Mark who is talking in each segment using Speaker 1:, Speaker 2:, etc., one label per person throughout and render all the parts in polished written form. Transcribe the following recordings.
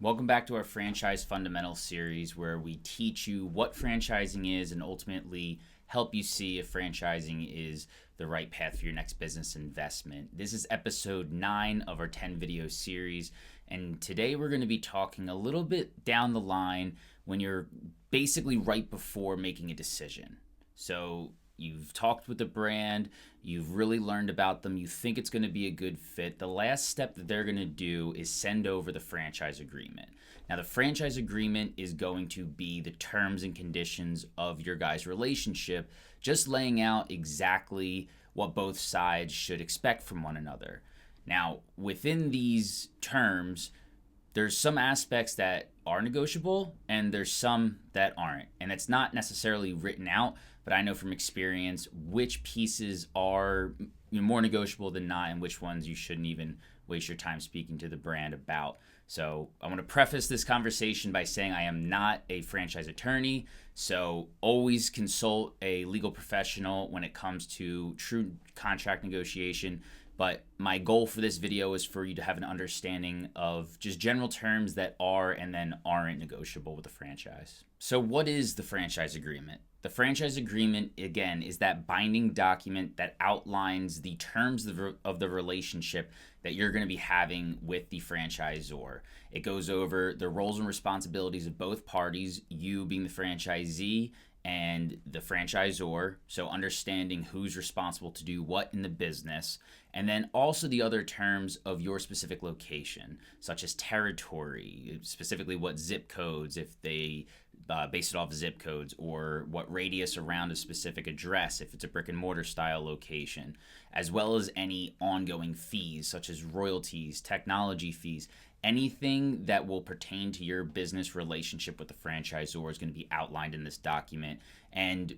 Speaker 1: Welcome back to our Franchise Fundamentals series where we teach you what franchising is and ultimately help you see if franchising is the right path for your next business investment. This is episode 9 of our 10 video series, and today we're going to be talking a little bit down the line when you're basically right before making a decision. So you've talked with the brand, you've really learned about them, you think it's going to be a good fit. The last step that they're going to do is send over the franchise agreement. Now, the franchise agreement is going to be the terms and conditions of your guys' relationship, just laying out exactly what both sides should expect from one another. Now, within these terms, there's some aspects that are negotiable and there's some that aren't. And it's not necessarily written out, but I know from experience which pieces are more negotiable than not and which ones you shouldn't even waste your time speaking to the brand about. So I want to preface this conversation by saying I am not a franchise attorney, so always consult a legal professional when it comes to true contract negotiation. But my goal for this video is for you to have an understanding of just general terms that are and then aren't negotiable with a franchise. So what is the franchise agreement? The franchise agreement, again, is that binding document that outlines the terms of the relationship that you're going to be having with the franchisor. It goes over the roles and responsibilities of both parties, you being the franchisee and the franchisor, so understanding who's responsible to do what in the business, and then also the other terms of your specific location, such as territory, specifically what zip codes, if they base it off zip codes, or what radius around a specific address, if it's a brick and mortar style location, as well as any ongoing fees, such as royalties, technology fees. Anything that will pertain to your business relationship with the franchisor is going to be outlined in this document. And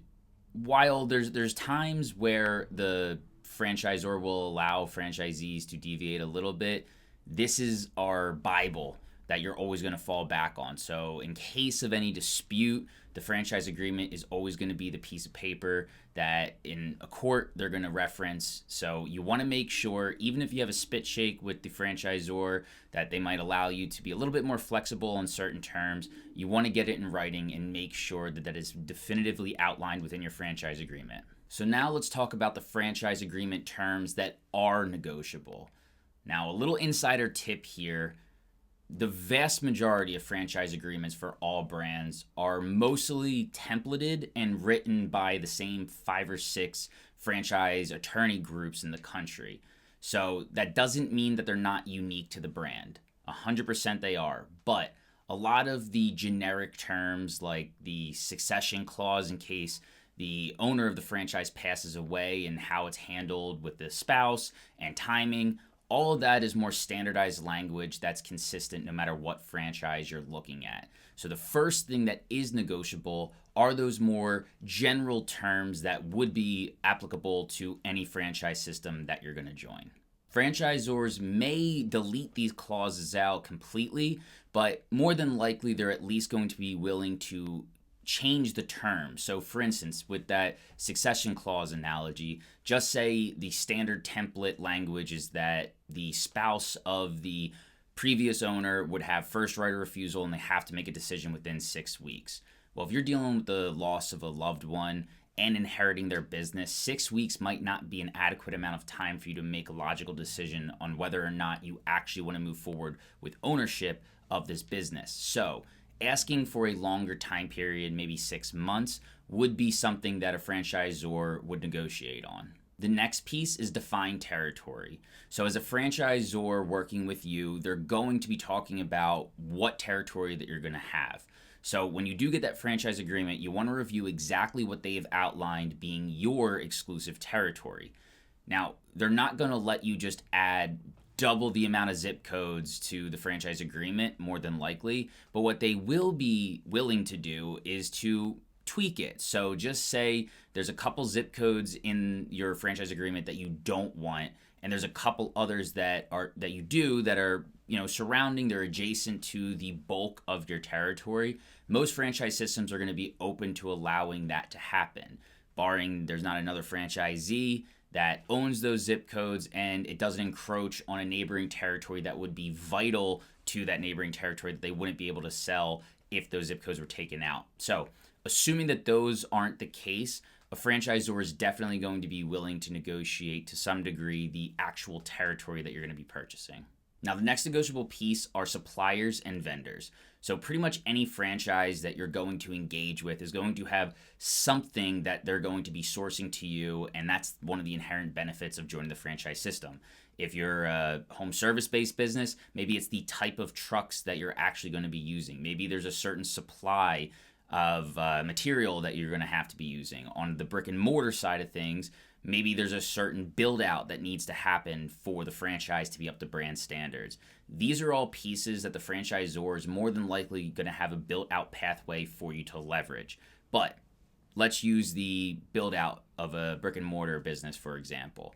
Speaker 1: while there's times where the franchisor will allow franchisees to deviate a little bit, this is our Bible that you're always going to fall back on. So in case of any dispute, the franchise agreement is always going to be the piece of paper that in a court they're going to reference. So you want to make sure, even if you have a spit shake with the franchisor, that they might allow you to be a little bit more flexible on certain terms. You want to get it in writing and make sure that that is definitively outlined within your franchise agreement. So now let's talk about the franchise agreement terms that are negotiable. Now, a little insider tip here. The vast majority of franchise agreements for all brands are mostly templated and written by the same 5 or 6 franchise attorney groups in the country. So that doesn't mean that they're not unique to the brand. 100% they are. But a lot of the generic terms like the succession clause in case the owner of the franchise passes away and how it's handled with the spouse and timing, all of that is more standardized language that's consistent no matter what franchise you're looking at. So the first thing that is negotiable are those more general terms that would be applicable to any franchise system that you're going to join. Franchisors may delete these clauses out completely, but more than likely they're at least going to be willing to change the term. So for instance, with that succession clause analogy, just say the standard template language is that the spouse of the previous owner would have first right of refusal and they have to make a decision within 6 weeks. Well, if you're dealing with the loss of a loved one and inheriting their business, 6 weeks might not be an adequate amount of time for you to make a logical decision on whether or not you actually want to move forward with ownership of this business. So asking for a longer time period, maybe 6 months, would be something that a franchisor would negotiate on. The next piece is defined territory. So as a franchisor working with you, they're going to be talking about what territory that you're going to have. So when you do get that franchise agreement, you want to review exactly what they have outlined being your exclusive territory. Now, they're not going to let you just add double the amount of zip codes to the franchise agreement, more than likely. But what they will be willing to do is to tweak it. So just say there's a couple zip codes in your franchise agreement that you don't want, and there's a couple others that you do that are surrounding, they're adjacent to the bulk of your territory. Most franchise systems are going to be open to allowing that to happen, barring there's not another franchisee that owns those zip codes and it doesn't encroach on a neighboring territory that would be vital to that neighboring territory that they wouldn't be able to sell if those zip codes were taken out. So assuming that those aren't the case, a franchisor is definitely going to be willing to negotiate to some degree the actual territory that you're going to be purchasing. Now, the next negotiable piece are suppliers and vendors. So pretty much any franchise that you're going to engage with is going to have something that they're going to be sourcing to you, and that's one of the inherent benefits of joining the franchise system. If you're a home service-based business, maybe it's the type of trucks that you're actually going to be using. Maybe there's a certain supply of material that you're going to have to be using. On the brick and mortar side of things, maybe there's a certain build out that needs to happen for the franchise to be up to brand standards. These are all pieces that the franchisor is more than likely going to have a built out pathway for you to leverage. But let's use the build out of a brick and mortar business, for example.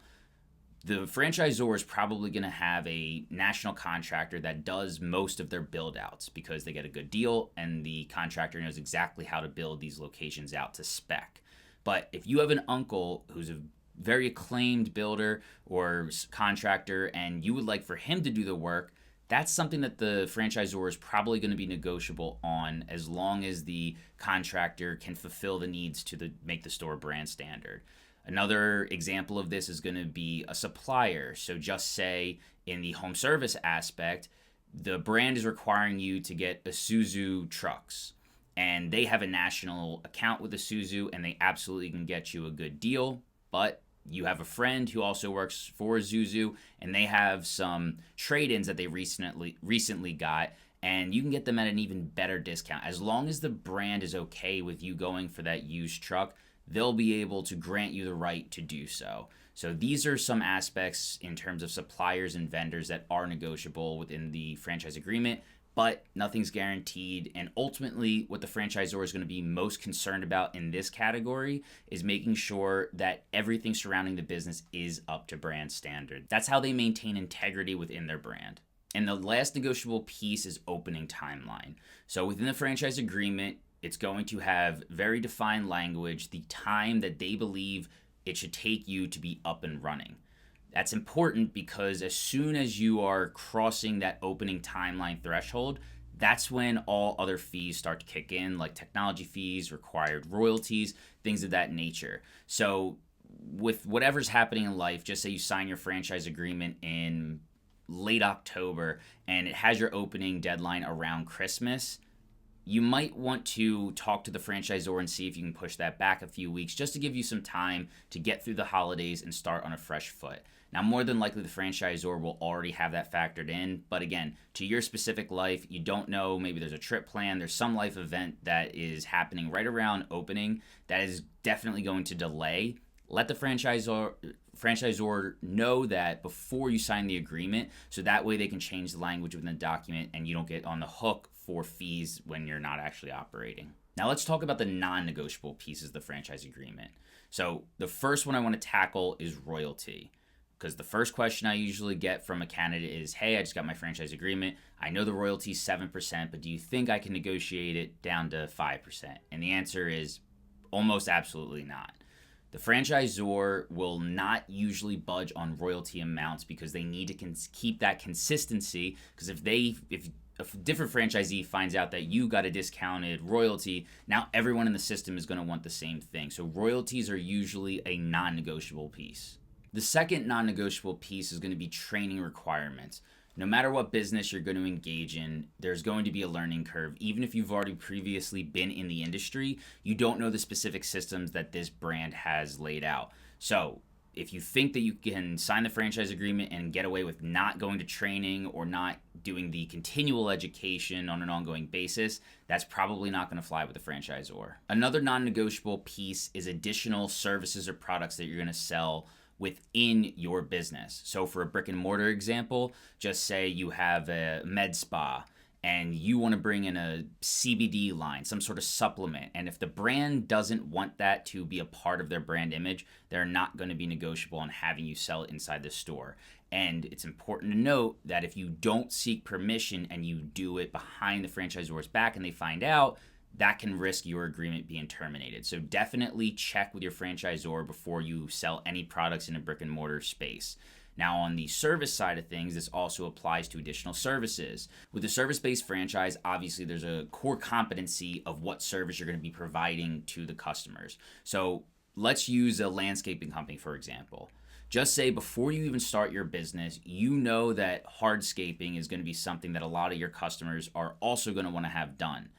Speaker 1: The franchisor is probably going to have a national contractor that does most of their build outs because they get a good deal and the contractor knows exactly how to build these locations out to spec. But if you have an uncle who's a very acclaimed builder or contractor and you would like for him to do the work, that's something that the franchisor is probably going to be negotiable on as long as the contractor can fulfill the needs to make the store brand standard. Another example of this is going to be a supplier. So just say in the home service aspect, the brand is requiring you to get Isuzu trucks. And they have a national account with Isuzu, and they absolutely can get you a good deal. But you have a friend who also works for Isuzu, and they have some trade-ins that they recently got, and you can get them at an even better discount. As long as the brand is okay with you going for that used truck, they'll be able to grant you the right to do so. So these are some aspects in terms of suppliers and vendors that are negotiable within the franchise agreement, but nothing's guaranteed. And ultimately, what the franchisor is going to be most concerned about in this category is making sure that everything surrounding the business is up to brand standard. That's how they maintain integrity within their brand. And the last negotiable piece is opening timeline. So within the franchise agreement, it's going to have very defined language, the time that they believe it should take you to be up and running. That's important because as soon as you are crossing that opening timeline threshold, that's when all other fees start to kick in, like technology fees, required royalties, things of that nature. So with whatever's happening in life, just say you sign your franchise agreement in late October and it has your opening deadline around Christmas, you might want to talk to the franchisor and see if you can push that back a few weeks just to give you some time to get through the holidays and start on a fresh foot. Now, more than likely, the franchisor will already have that factored in. But again, to your specific life, you don't know, maybe there's a trip plan, there's some life event that is happening right around opening that is definitely going to delay. Let the franchisor know that before you sign the agreement, so that way they can change the language within the document and you don't get on the hook for fees when you're not actually operating. Now let's talk about the non-negotiable pieces of the franchise agreement. So the first one I want to tackle is royalty. Because the first question I usually get from a candidate is, hey, I just got my franchise agreement. I know the royalty is 7%, but do you think I can negotiate it down to 5%? And the answer is almost absolutely not. The franchisor will not usually budge on royalty amounts because they need to keep that consistency. Because if a different franchisee finds out that you got a discounted royalty, now everyone in the system is going to want the same thing. So royalties are usually a non-negotiable piece. The second non-negotiable piece is going to be training requirements. No matter what business you're going to engage in, there's going to be a learning curve. Even if you've already previously been in the industry, you don't know the specific systems that this brand has laid out. So if you think that you can sign the franchise agreement and get away with not going to training or not doing the continual education on an ongoing basis, that's probably not going to fly with the franchisor. Another non-negotiable piece is additional services or products that you're going to sell within your business. So for a brick and mortar example, just say you have a med spa and you want to bring in a CBD line, some sort of supplement. And if the brand doesn't want that to be a part of their brand image, they're not going to be negotiable on having you sell it inside the store. And it's important to note that if you don't seek permission and you do it behind the franchisor's back and they find out, that can risk your agreement being terminated. So definitely check with your franchisor before you sell any products in a brick and mortar space. Now, on the service side of things, this also applies to additional services. With a service-based franchise, obviously there's a core competency of what service you're going to be providing to the customers. So let's use a landscaping company, for example. Just say before you even start your business, you know that hardscaping is going to be something that a lot of your customers are also going to want to have done.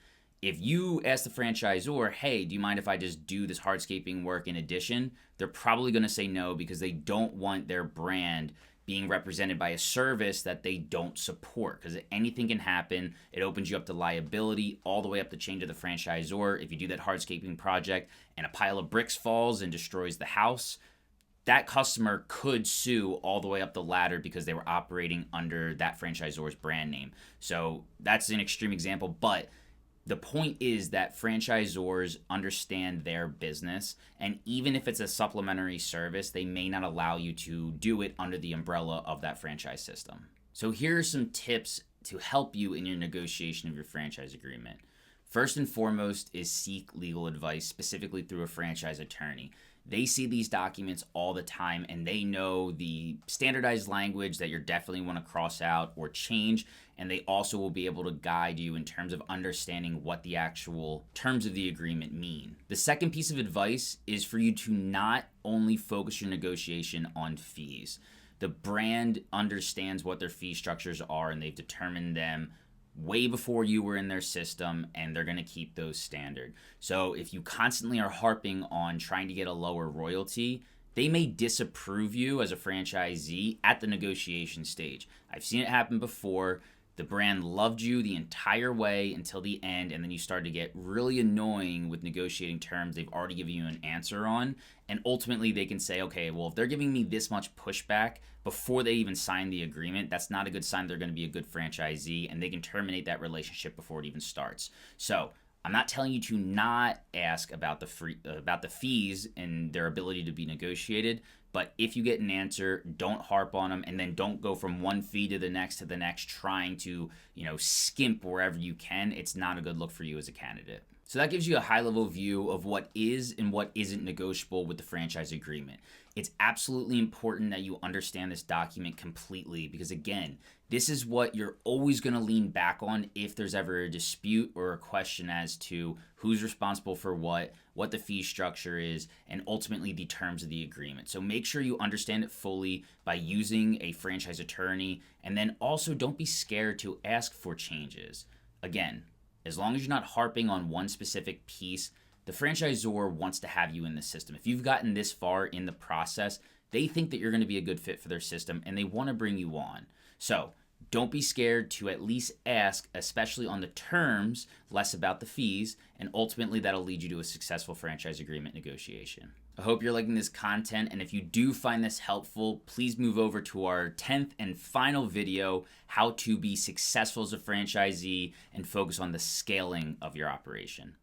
Speaker 1: If you ask the franchisor, hey, do you mind if I just do this hardscaping work in addition? They're probably going to say no, because they don't want their brand being represented by a service that they don't support, because anything can happen. It opens you up to liability all the way up the chain to the franchisor. If you do that hardscaping project and a pile of bricks falls and destroys the house, that customer could sue all the way up the ladder because they were operating under that franchisor's brand name. So that's an extreme example, but the point is that franchisors understand their business, and even if it's a supplementary service, they may not allow you to do it under the umbrella of that franchise system. So here are some tips to help you in your negotiation of your franchise agreement. First and foremost is seek legal advice, specifically through a franchise attorney. They see these documents all the time, and they know the standardized language that you definitely want to cross out or change, and they also will be able to guide you in terms of understanding what the actual terms of the agreement mean. The second piece of advice is for you to not only focus your negotiation on fees. The brand understands what their fee structures are, and they've determined them way before you were in their system, and they're going to keep those standard. So if you constantly are harping on trying to get a lower royalty, they may disapprove you as a franchisee at the negotiation stage. I've seen it happen before. The brand loved you the entire way until the end, and then you start to get really annoying with negotiating terms they've already given you an answer on, and ultimately they can say, okay, well, if they're giving me this much pushback before they even sign the agreement, that's not a good sign they're going to be a good franchisee, and they can terminate that relationship before it even starts. So I'm not telling you to not ask about the fees and their ability to be negotiated, but if you get an answer, don't harp on them, and then don't go from one fee to the next trying to, skimp wherever you can. It's not a good look for you as a candidate. So that gives you a high-level view of what is and what isn't negotiable with the franchise agreement. It's absolutely important that you understand this document completely, because again, this is what you're always going to lean back on if there's ever a dispute or a question as to who's responsible for what the fee structure is, and ultimately the terms of the agreement. So make sure you understand it fully by using a franchise attorney, and then also don't be scared to ask for changes. Again, as long as you're not harping on one specific piece, the franchisor wants to have you in the system. If you've gotten this far in the process, they think that you're going to be a good fit for their system, and they want to bring you on. So don't be scared to at least ask, especially on the terms, less about the fees, and ultimately that'll lead you to a successful franchise agreement negotiation. I hope you're liking this content, and if you do find this helpful, please move over to our 10th and final video, how to be successful as a franchisee and focus on the scaling of your operation.